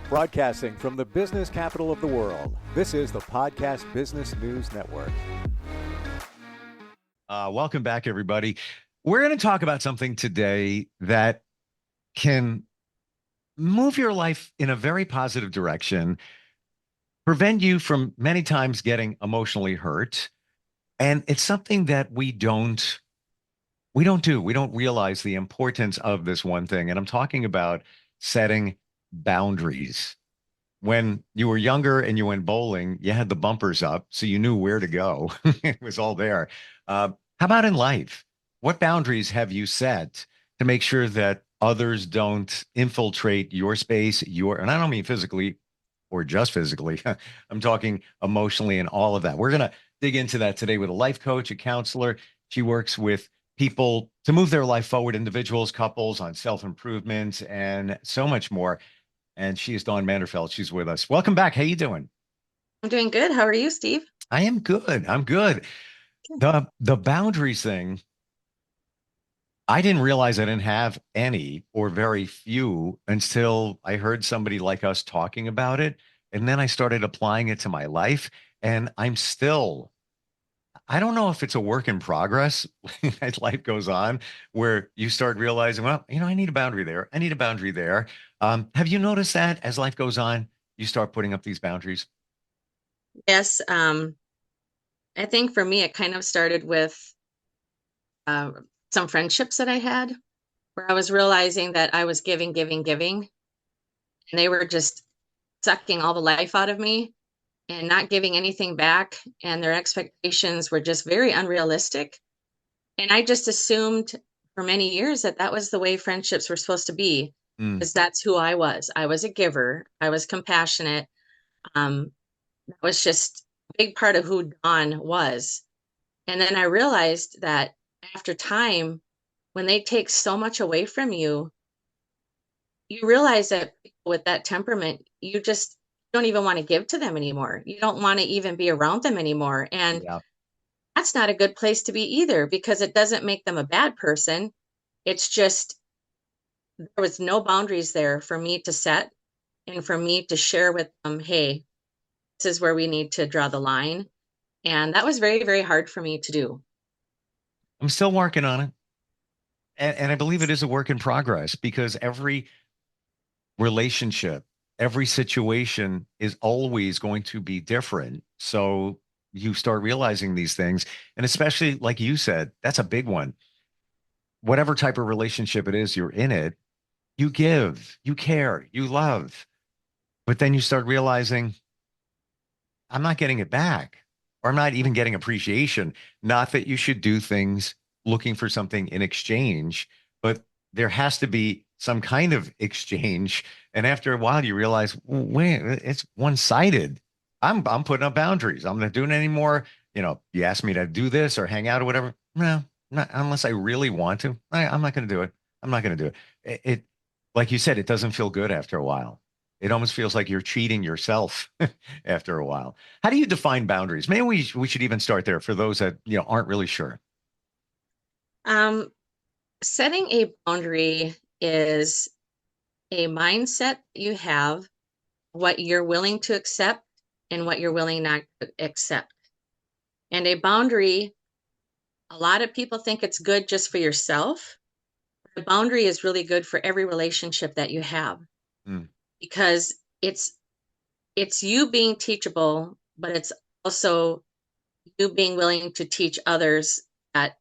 Broadcasting from the business capital of the world, this is the Podcast Business News Network. Welcome back, everybody. We're going to talk about something today that can move your life in a very positive direction, prevent you from many times getting emotionally hurt. And it's something that we don't do. We don't realize the importance of this one thing. And I'm talking about setting boundaries. When you were younger and you went bowling, you had the bumpers up, so you knew where to go. It was all there. How about in life? What boundaries have you set to make sure that others don't infiltrate your space, and I don't mean physically or just physically. I'm talking emotionally and all of that. We're going to dig into that today with a life coach, a counselor. She works with people to move their life forward, individuals, couples on self-improvement and so much more. And she is Dawn Manderfeld. She's with us. Welcome back. How you doing? I'm doing good. How are you, Steve? I am good. I'm good. The boundaries thing, I didn't realize I didn't have any or very few until I heard somebody like us talking about it. And then I started applying it to my life. And I don't know if it's a work in progress as life goes on, where you start realizing, well, I need a boundary there. I need a boundary there. Have you noticed that as life goes on, you start putting up these boundaries? Yes. I think for me, it kind of started with uh, some friendships that I had where I was realizing that I was giving, giving, giving, and they were just sucking all the life out of me and not giving anything back. And their expectations were just very unrealistic. And I just assumed for many years that that was the way friendships were supposed to be, Mm. because that's who I was. I was a giver. I was compassionate. That was just a big part of who Dawn was. And then I realized that after time, when they take so much away from you, you realize that people with that temperament, you just don't even want to give to them anymore. You don't want to even be around them anymore. And Yeah. that's not a good place to be either, because it doesn't make them a bad person. It's just there was no boundaries there for me to set and for me to share with them, hey, this is where we need to draw the line. And that was very, very hard for me to do. I'm still working on it. And I believe it is a work in progress because every relationship, every situation is always going to be different. So you start realizing these things. And especially, like you said, that's a big one. Whatever type of relationship it is you're in it, you give, you care, you love. But then you start realizing, I'm not getting it back, or I'm not even getting appreciation. Not that you should do things looking for something in exchange, but there has to be some kind of exchange. And after a while, you realize, wait, it's one-sided. I'm putting up boundaries. I'm not doing it anymore. You ask me to do this or hang out or whatever. No, not unless I really want to. I'm not going to do it. I'm not going to do it. Like you said, it doesn't feel good after a while. It almost feels like you're cheating yourself after a while. How do you define boundaries? Maybe we should even start there for those that aren't really sure. Um, Setting a boundary is a mindset you have, what you're willing to accept and what you're willing not to accept. And a boundary, a lot of people think it's good just for yourself. The boundary is really good for every relationship that you have, Mm, because it's you being teachable, but it's also you being willing to teach others that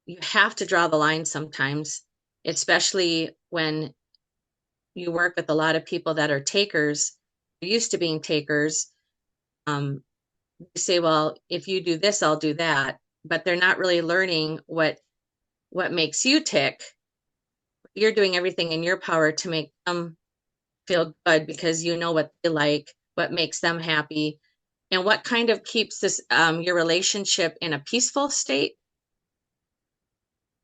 you have to draw the line sometimes, especially when you work with a lot of people that are takers, used to being takers. They say, well, if you do this, I'll do that. But they're not really learning what makes you tick. You're doing everything in your power to make them feel good because you know what they like, what makes them happy, and what kind of keeps this your relationship in a peaceful state.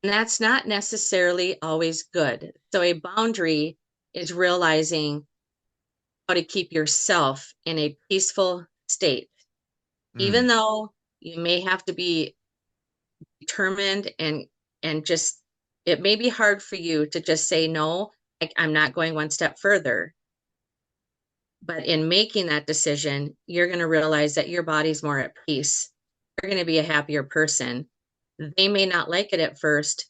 And that's not necessarily always good. So a boundary is realizing how to keep yourself in a peaceful state, even mm. though you may have to be determined and just it may be hard for you to just say no, like I'm not going one step further. But in making that decision, you're going to realize that your body's more at peace. You're going to be a happier person. They may not like it at first,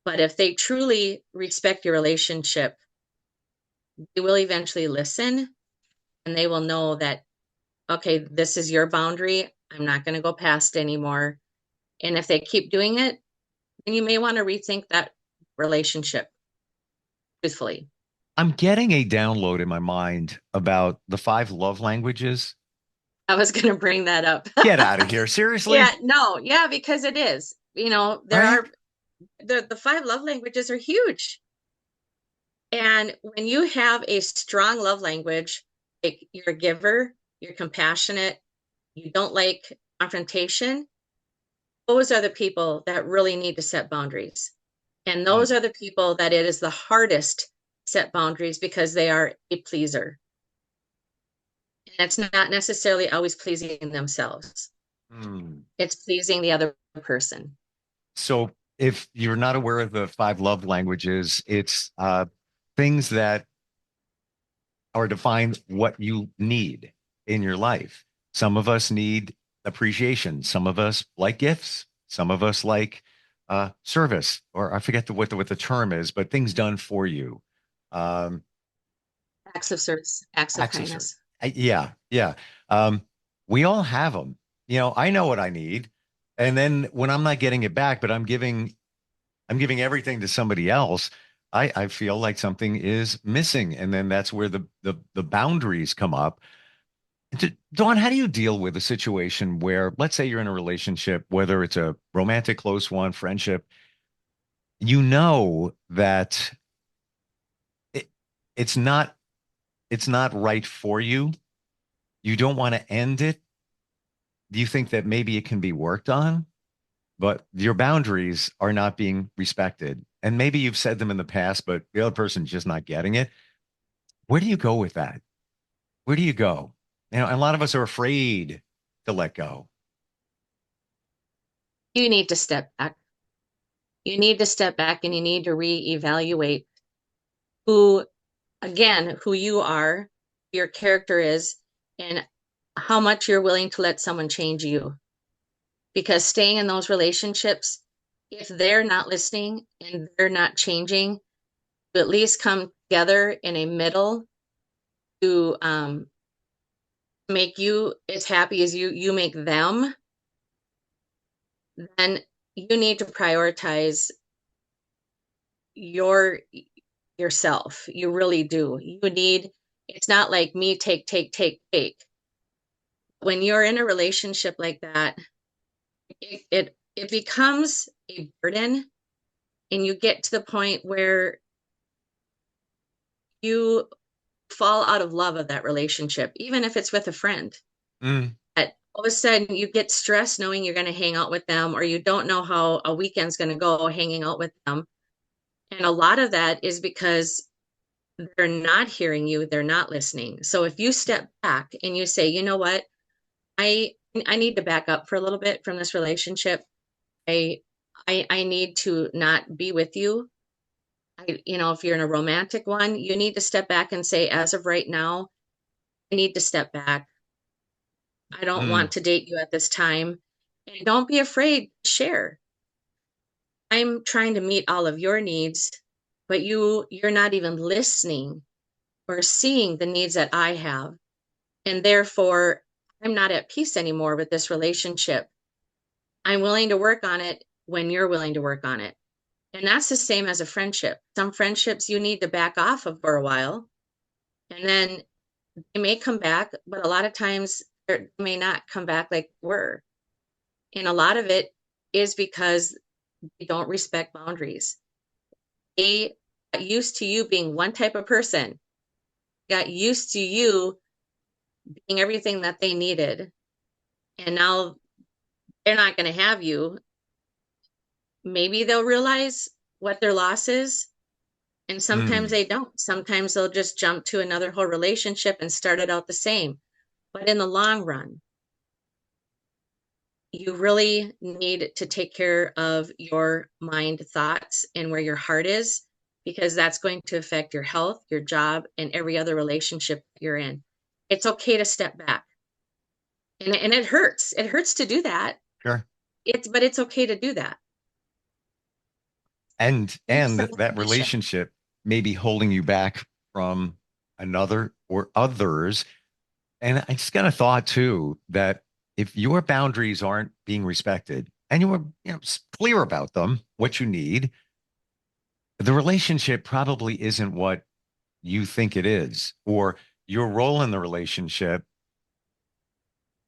but if they truly respect your relationship, they will eventually listen and they will know that, okay, this is your boundary. I'm not going to go past anymore. And if they keep doing it, then you may want to rethink that relationship truthfully. I'm getting a download in my mind about the five love languages. I was going to bring that up. Get out of here. Yeah, Seriously? no, yeah, because it is. There Right? are the five love languages are huge. And when you have a strong love language, like you're a giver, you're compassionate, you don't like confrontation, those are the people that really need to set boundaries. And those Mm. are the people that it is the hardest to set boundaries because they are a pleaser. And it's not necessarily always pleasing themselves. Mm. It's pleasing the other person. So if you're not aware of the five love languages, it's things that are defined what you need in your life. Some of us need appreciation. Some of us like gifts. Some of us like service, or I forget what the term is, but things done for you. Um, Acts of service, acts of Acts of service. kindness. Yeah, yeah. Um, we all have them. I know what I need, and then when I'm not getting it back, but I'm giving everything to somebody else. I feel like something is missing, and then that's where the boundaries come up. Dawn, how do you deal with a situation where, let's say, you're in a relationship, whether it's a romantic, close one, friendship, you know that it, it's not it's not right for you. You don't want to end it. Do you think that maybe it can be worked on, but your boundaries are not being respected? And maybe you've said them in the past, but the other person's just not getting it. Where do you go with that? Where do you go? A lot of us are afraid to let go. You need to step back. You need to step back and you need to reevaluate who, again, who you are, your character is, and how much you're willing to let someone change you. Because staying in those relationships, if they're not listening and they're not changing, to at least come together in a middle to make you as happy as you make them, then you need to prioritize your yourself. You really do. It's not like me take, take, take, take. When you're in a relationship like that, it becomes a burden and you get to the point where you fall out of love of that relationship, even if it's with a friend. Mm, That all of a sudden you get stressed knowing you're going to hang out with them, or you don't know how a weekend's going to go hanging out with them. And a lot of that is because they're not hearing you, they're not listening. So if you step back and you say, you know what, I need to back up for a little bit from this relationship. I I need to not be with you. If you're in a romantic one, you need to step back and say, as of right now, I need to step back. I don't mm, want to date you at this time. And don't be afraid to share. I'm trying to meet all of your needs, but you're not even listening or seeing the needs that I have. And therefore, I'm not at peace anymore with this relationship. I'm willing to work on it when you're willing to work on it. And that's the same as a friendship. Some friendships you need to back off of for a while, and then they may come back, but a lot of times they may not come back like they were. And a lot of it is because they don't respect boundaries. They got used to you being one type of person, got used to you being everything that they needed. And now they're not going to have you. Maybe they'll realize what their loss is. And sometimes mm, they don't. Sometimes they'll just jump to another whole relationship and start it out the same. But in the long run, you really need to take care of your mind thoughts and where your heart is, because that's going to affect your health, your job, and every other relationship you're in. it's okay to step back. And it hurts. It hurts to do that. Sure. But it's okay to do that. And Set the that condition. relationship may be holding you back from another or others. And I just got a thought too that if your boundaries aren't being respected and you were, clear about them, what you need, the relationship probably isn't what you think it is, or your role in the relationship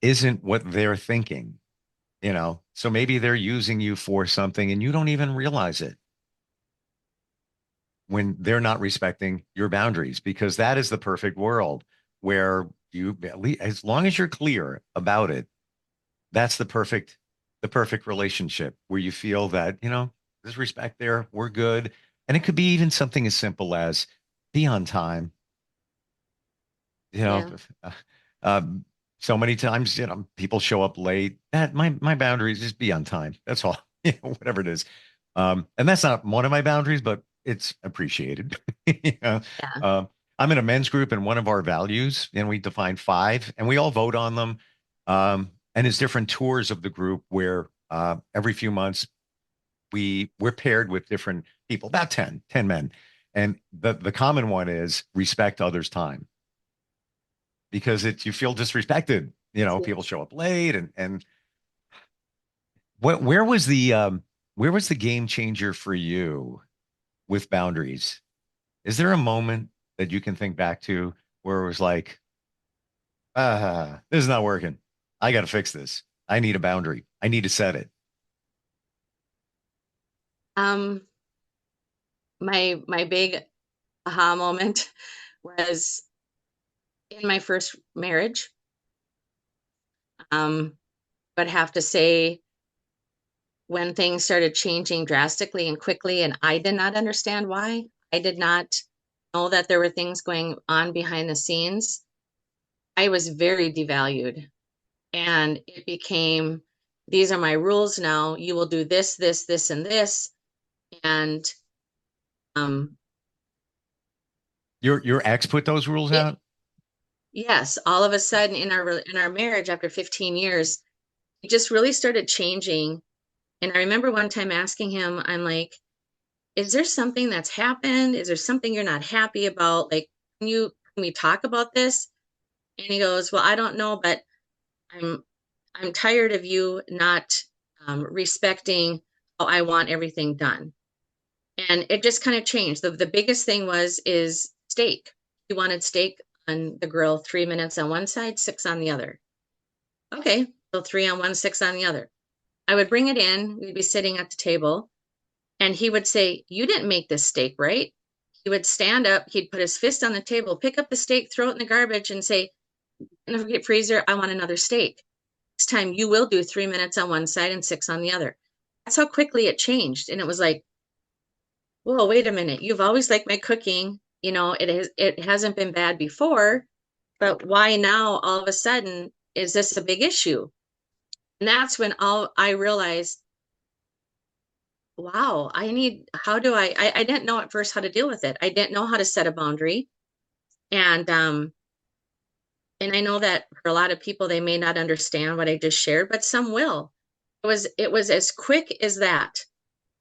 isn't what they're thinking, So maybe they're using you for something and you don't even realize it when they're not respecting your boundaries, because that is the perfect world where you, as long as you're clear about it, that's the perfect relationship where you feel that, there's respect there, we're good. And it could be even something as simple as be on time. you know Yeah. uh, um, so many times, people show up late. That my boundary is just be on time, that's all. Whatever it is. And that's not one of my boundaries, but it's appreciated. you know Yeah. I'm in a men's group, and one of our values, and we define five and we all vote on them. And it's different tours of the group where every few months we're paired with different people, about ten men. And the common one is respect others' time, because you feel disrespected. People show up late, and where was the game changer for you with boundaries? Is there a moment that you can think back to where it was like, this is not working. I got to fix this. I need a boundary. I need to set it. Um, my big aha moment was in my first marriage. But have to say, when things started changing drastically and quickly, and I did not understand why, I did not know that there were things going on behind the scenes. I was very devalued, and it became, these are my rules now. You will do this, this, this, and this. And um, Your ex put those rules it, out? yes, all of a sudden in our marriage after 15 years, it just really started changing. And I remember one time asking him, I'm like, is there something that's happened? Is there something you're not happy about? Like, can we talk about this? And he goes, well, I don't know, but I'm I'm tired of you not respecting how I want everything done. And it just kind of changed. The biggest thing is steak. He wanted steak on the grill, 3 minutes on one side, six on the other. Okay, so three on one, six on the other. I would bring it in. We'd be sitting at the table, and he would say, you didn't make this steak, right? He would stand up, he'd put his fist on the table, pick up the steak, throw it in the garbage, and say, in the freezer, I want another steak. Next time you will do 3 minutes on one side and six on the other. That's how quickly it changed. And it was like, whoa, wait a minute. You've always liked my cooking. It hasn't been bad before, but why now all of a sudden is this a big issue? And that's when all I realized, wow, how do I didn't know at first how to deal with it. I didn't know how to set a boundary. And I know that for a lot of people, they may not understand what I just shared, but some will. It was as quick as that.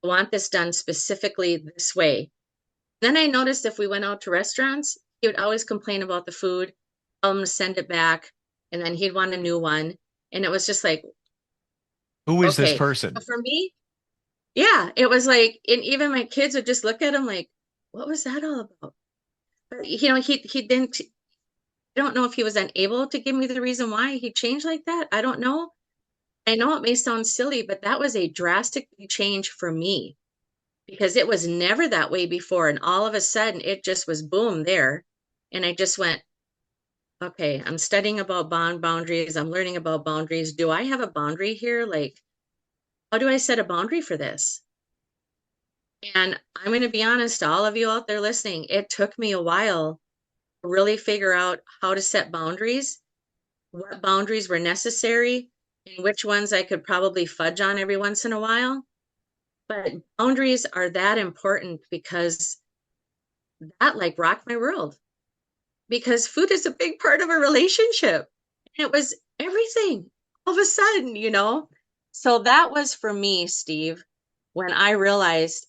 I want this done specifically this way. Then I noticed if we went out to restaurants, he would always complain about the food, tell him to send it back, and then he'd want a new one. And it was just like, Who is this okay. person? But for me, yeah, it was like, and even my kids would just look at him like, what was that all about? But he didn't. I don't know if he was unable to give me the reason why he changed like that. I don't know. I know it may sound silly, but that was a drastic change for me because it was never that way before. And all of a sudden, it just was boom there. And I just went, okay, I'm studying about boundaries. I'm learning about boundaries. Do I have a boundary here? Like, how do I set a boundary for this? And I'm going to be honest, to all of you out there listening, it took me a while to really figure out how to set boundaries, what boundaries were necessary, and which ones I could probably fudge on every once in a while. But boundaries are that important because that like rocked my world. because food is a big part of a relationship. And it was everything all of a sudden, you know? So that was for me, Steve, when I realized,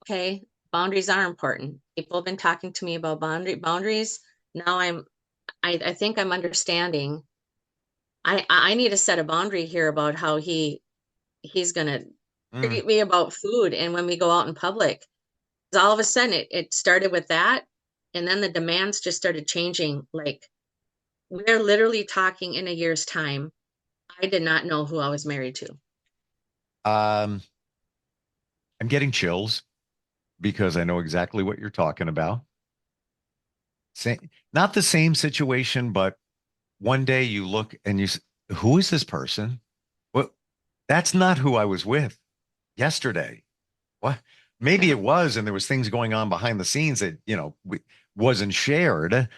okay, boundaries are important. People have been talking to me about boundaries. Now I think I'm understanding. I need to set a boundary here about how he's gonna Mm. treat me about food and when we go out in public. 'Cause all of a sudden it started with that, and then the demands just started changing. Like we're literally talking in a year's time. I did not know who I was married to. Um, I'm getting chills because I know exactly what you're talking about. Not the same situation, but one day you look and who is this person? Well, that's not who I was with yesterday. What? Maybe Yeah. it was, and there was things going on behind the scenes that, wasn't shared.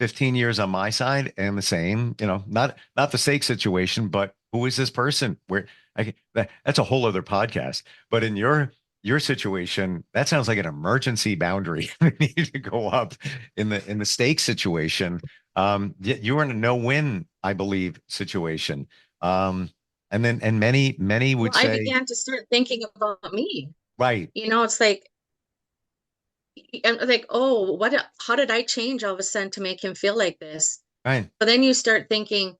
15 years on my side and the same, not the stake situation, but who is this person? That's a whole other podcast. But in your situation, that sounds like an emergency boundary that needed to go up in the stake situation. You were in a no-win, I believe, situation. And many Well, would I say, began to start thinking about me. right, You know, it's like I'm like, oh, how did I change all of a sudden to make him feel like this? right. But then you start thinking,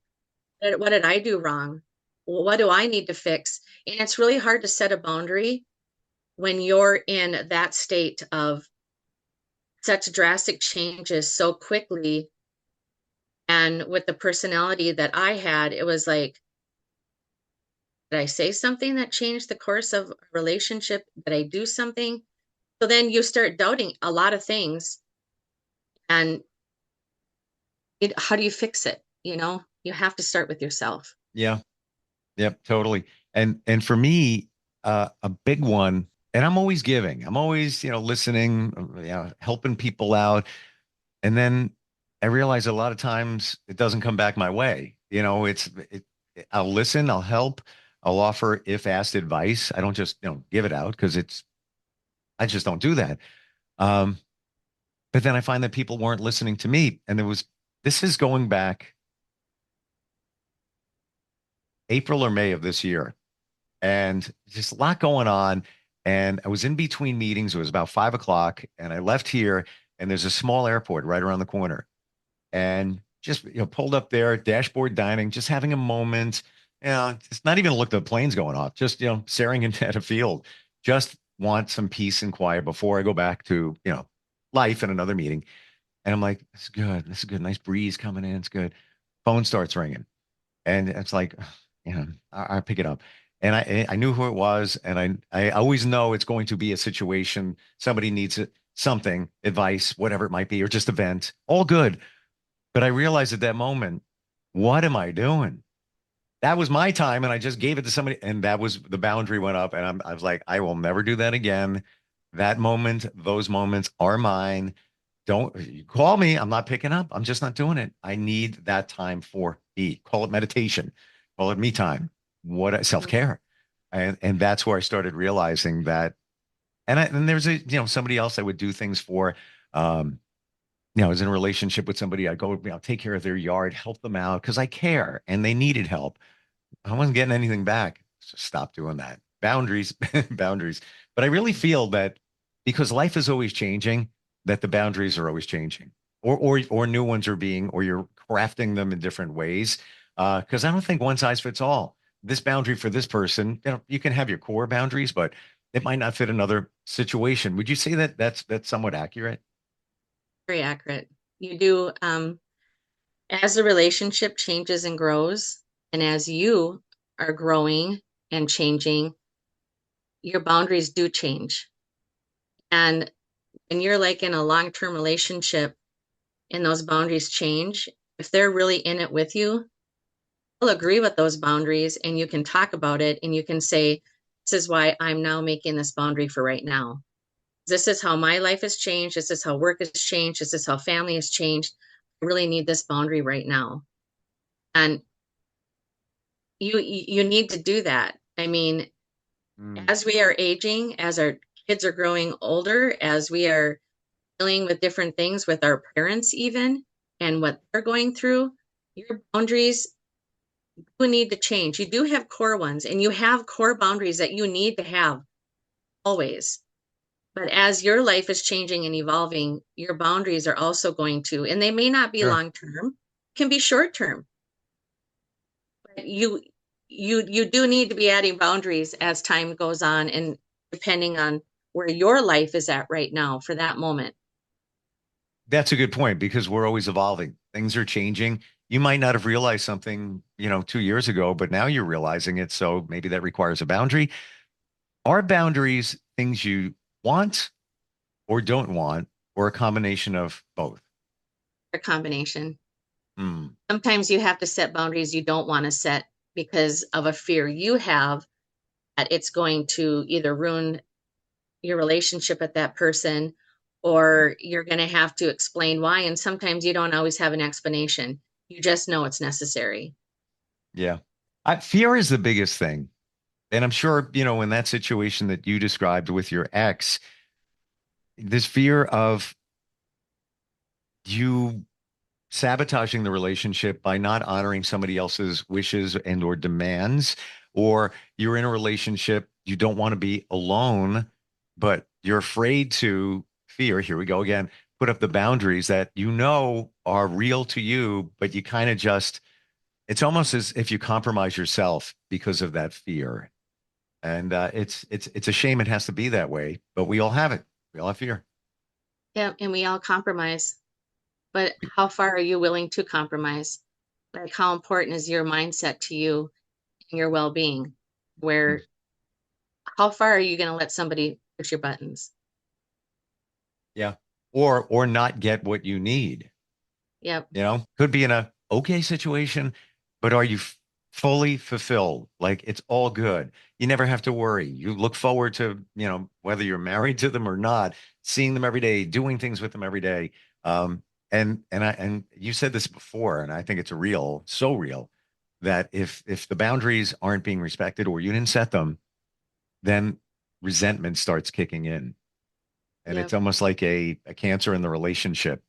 what did I do wrong? What do I need to fix? And it's really hard to set a boundary when you're in that state of such drastic changes so quickly. And with the personality that I had, it was like, did I say something that changed the course of a relationship? Did I do something? So then you start doubting a lot of things. And how do you fix it? You know, you have to start with yourself. Yeah. Yep, totally. And for me, a big one, and I'm always giving. I'm always, listening, helping people out. And then I realize a lot of times it doesn't come back my way. I'll listen, I'll help, I'll offer if asked advice. I don't just, give it out because I just don't do that. Um, but then I find that people weren't listening to me. And this is going back April or May of this year. And just a lot going on. And I was in between meetings. It was about 5 o'clock, and I left here. And there's a small airport right around the corner, and just pulled up there, dashboard dining, just having a moment. It's not even look at the planes going off, just staring at a field. Just want some peace and quiet before I go back to life and another meeting. And I'm like, this is good. This is good. Nice breeze coming in. It's good. Phone starts ringing. And it's like, I pick it up. And I knew who it was. And I always know it's going to be a situation. Somebody needs something, advice, whatever it might be, or just a vent. All good. But I realized at that moment, what am I doing? That was my time. And I just gave it to somebody. And that was the boundary went up. And I was like, I will never do that again. That moment, those moments are mine. Don't you call me. I'm not picking up. I'm just not doing it. I need that time for me. Call it meditation. Call it me time. What Mhm. self-care. And that's where I started realizing that. And there's somebody else I would do things for. Um, I was in a relationship with somebody. I go, take care of their yard, help them out because I care and they needed help. I wasn't getting anything back. So stop doing that. Boundaries, boundaries. But I really feel that because life is always changing, that the boundaries are always changing, or new ones are or you're crafting them in different ways. Because I don't think one size fits all. This boundary for this person, you can have your core boundaries, but it might not fit another situation. Would you say that that's somewhat accurate? Very accurate. You do, as the relationship changes and grows, and as you are growing and changing, your boundaries do change. And when you're like in a long-term relationship and those boundaries change, if they're really in it with you, they'll agree with those boundaries and you can talk about it and you can say, this is why I'm now making this boundary for right now. This is how my life has changed. This is how work has changed. This is how family has changed. I really need this boundary right now. And you need to do that. I mean, Mm, as we are aging, as our kids are growing older, as we are dealing with different things with our parents even and what they're going through, your boundaries do need to change. You do have core ones, and you have core boundaries that you need to have always. But as your life is changing and evolving, your boundaries are also going to, and they may not be Sure. long term, can be short term. But you do need to be adding boundaries as time goes on and depending on where your life is at right now for that moment. That's a good point because we're always evolving. Things are changing. You might not have realized something, 2 years ago, but now you're realizing it. So maybe that requires a boundary. Are boundaries things you want or don't want, or a combination of both? A combination. Hmm. Sometimes you have to set boundaries you don't want to set because of a fear you have that it's going to either ruin your relationship with that person or you're going to have to explain why. And sometimes you don't always have an explanation. You just know it's necessary. Yeah. Fear is the biggest thing. And I'm sure, in that situation that you described with your ex, this fear of you sabotaging the relationship by not honoring somebody else's wishes and or demands, or you're in a relationship, you don't want to be alone, but you're afraid to fear, here we go again, put up the boundaries that are real to you, but you kind of just, it's almost as if you compromise yourself because of that fear. And it's a shame it has to be that way, but we all have it. We all have fear. Yeah, and we all compromise. But how far are you willing to compromise? Like, how important is your mindset to you and your well being? Mm. Where, how far are you going to let somebody push your buttons? Yeah. Or not get what you need. Yep. Could be in a okay situation, but are you fully fulfilled? Like it's all good. You never have to worry. You look forward to, whether you're married to them or not, seeing them every day, doing things with them every day. And you said this before, and I think it's so real that if the boundaries aren't being respected or you didn't set them, then resentment starts kicking in. And it's Yep. almost like a cancer in the relationship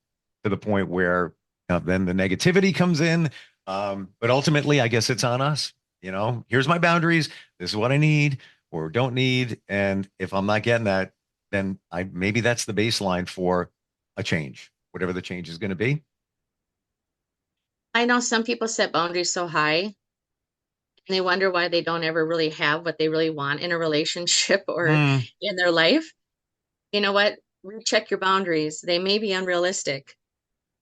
to the point where then the negativity comes in. But ultimately, I guess it's on us. Here's my boundaries. This is what I need or don't need. And if I'm not getting that, then maybe that's the baseline for a change, whatever the change is going to be. I know some people set boundaries so high and they wonder why they don't ever really have what they really want in a relationship or Hmm. in their life. You know what? Recheck your boundaries. They may be unrealistic.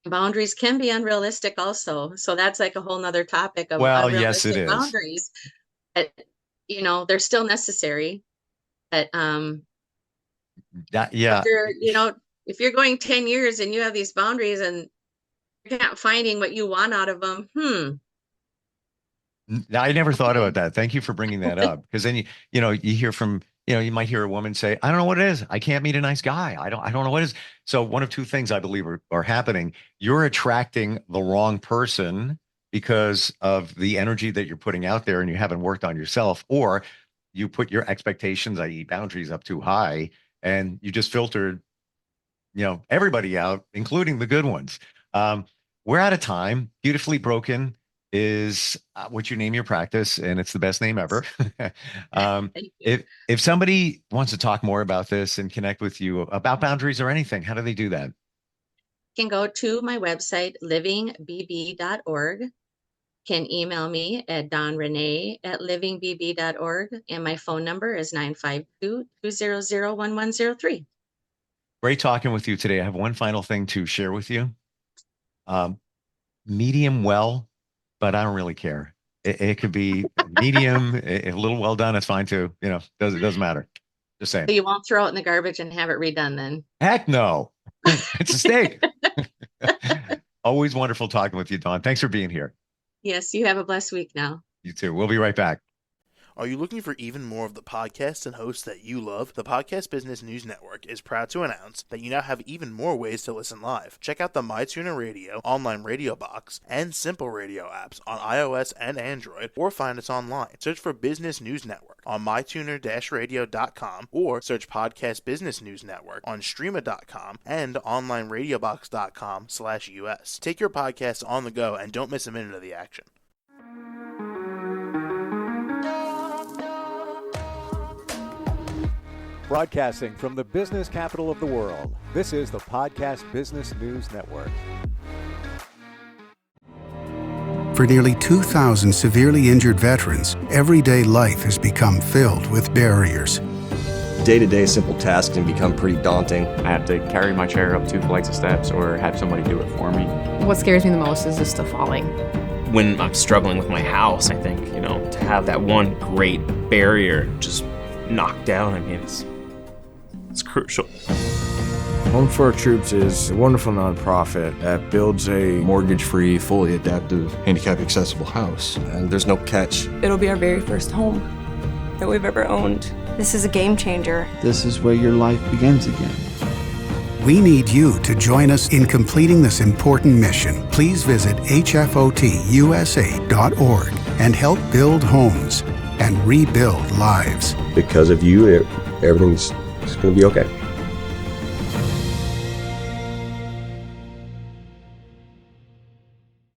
Boundaries can be unrealistic also. So that's like a whole nother topic of Well, yes, it unrealistic is. boundaries. But, they're still necessary. But Yeah. after, if you're going 10 years and you have these boundaries and you're not finding what you want out of them, I never thought okay. about that. Thank you for bringing that up. Because then you hear from, you might hear a woman say, I don't know what it is. I can't meet a nice guy. I don't know what it is. So one of two things I believe are happening. You're attracting the wrong person because of the energy that you're putting out there and you haven't worked on yourself, or you put your expectations, i.e. boundaries, up too high and you just filtered everybody out, including the good ones. Um, we're out of time. Beautifully Broken is what you name your practice, and it's the best name ever. Thank you. If somebody wants to talk more about this and connect with you about boundaries or anything, how do they do that? You can go to my website, livingbb.org. Can email me at donrenee@livingbb.org. And my phone number is 952-200-1103. Great talking with you today. I have one final thing to share with you. Um, Medium well, but I don't really care. It could be medium, a little well done. It's fine too. It doesn't matter. Just saying. So you won't throw it in the garbage and have it redone then. Heck no. It's a steak. Always wonderful talking with you, Dawn. Thanks for being here. Yes, you have a blessed week now. You too. We'll be right back. Are you looking for even more of the podcasts and hosts that you love? The Podcast Business News Network is proud to announce that you now have even more ways to listen live. Check out the MyTuner Radio, online radio box, and Simple Radio apps on iOS and Android, or find us online. Search for Business News Network on mytuner-radio.com, or search Podcast Business News Network on streama.com and onlineradiobox.com/US. Take your podcast on the go and don't miss a minute of the action. Broadcasting from the business capital of the world, this is the Podcast Business News Network. For nearly 2,000 severely injured veterans, everyday life has become filled with barriers. Day-to-day simple tasks can become pretty daunting. I have to carry my chair up 2 flights of steps or have somebody do it for me. What scares me the most is just the falling. When I'm struggling with my house, I think, to have that one great barrier just knocked down, it's crucial. Home for Our Troops is a wonderful nonprofit that builds a Mortgage-free, fully adaptive, handicap-accessible house. And there's no catch. It'll be our very first home that we've ever owned. This is a game changer. This is where your life begins again. We need you to join us in completing this important mission. Please visit hfotusa.org and help build homes and rebuild lives. Because of you, everything's going to be okay.